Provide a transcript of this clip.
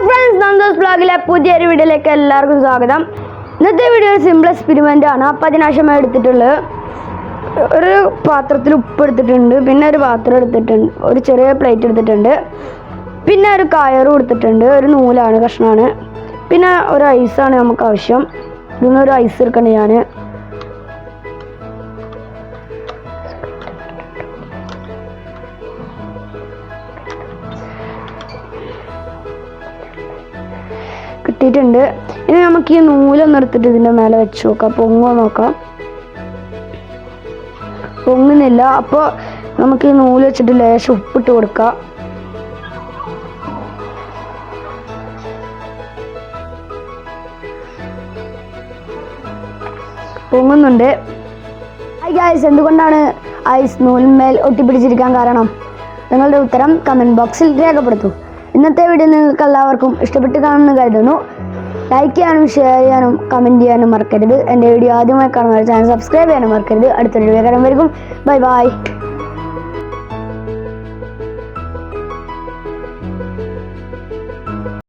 Friends, നന്ദോസ് ബ്ലോഗിലെ പുതിയൊരു വീഡിയോയിലേക്ക് എല്ലാവർക്കും സ്വാഗതം. ഇന്നത്തെ വീഡിയോ സിമ്പിൾ എക്സ്പെരിമെൻ്റ് ആണ്. അപ്പോൾ അതിനാവശ്യമായി എടുത്തിട്ടുള്ളത് ഒരു പാത്രത്തിൽ ഉപ്പ് എടുത്തിട്ടുണ്ട്, പിന്നെ ഒരു പാത്രം എടുത്തിട്ടുണ്ട്, ഒരു ചെറിയ പ്ലേറ്റ് എടുത്തിട്ടുണ്ട്, പിന്നെ ഒരു കയറും എടുത്തിട്ടുണ്ട്, ഒരു നൂലാണ് കഷ്ണമാണ്, പിന്നെ ഒരു ഐസാണ് നമുക്ക് ആവശ്യം. ഇതിന്നൊരു ഐസ് എടുക്കണം. ഞാൻ കിട്ടിയിട്ടുണ്ട്. ഇനി നമുക്ക് ഈ നൂലൊന്നും എടുത്തിട്ട് ഇതിൻ്റെ മേലെ വെച്ച് നോക്കാം, പൊങ്ങോ നോക്കാം. പൊങ്ങുന്നില്ല. അപ്പോൾ നമുക്ക് ഈ നൂല് വെച്ചിട്ട് ലേശം ഉപ്പിട്ട് കൊടുക്കാം. പൊങ്ങുന്നുണ്ട്. ഗൈസ്, എന്തുകൊണ്ടാണ് ഐസ് നൂലിന്മേൽ ഒട്ടിപ്പിടിച്ചിരിക്കാൻ കാരണം? നിങ്ങളുടെ ഉത്തരം കമൻറ്റ് ബോക്സിൽ രേഖപ്പെടുത്തൂ. ഇന്നത്തെ വീഡിയോ നിങ്ങൾക്ക് എല്ലാവർക്കും ഇഷ്ടപ്പെട്ട് കാണുമെന്ന് കരുതുന്നു. ലൈക്ക് ചെയ്യാനും ഷെയർ ചെയ്യാനും കമൻറ്റ് ചെയ്യാനും മറക്കരുത്. എൻ്റെ വീഡിയോ ആദ്യമായി കാണുന്നവർ ചാനൽ സബ്സ്ക്രൈബ് ചെയ്യാനും മറക്കരുത്. അടുത്തൊരു വീഡിയോ വരും. Bye bye.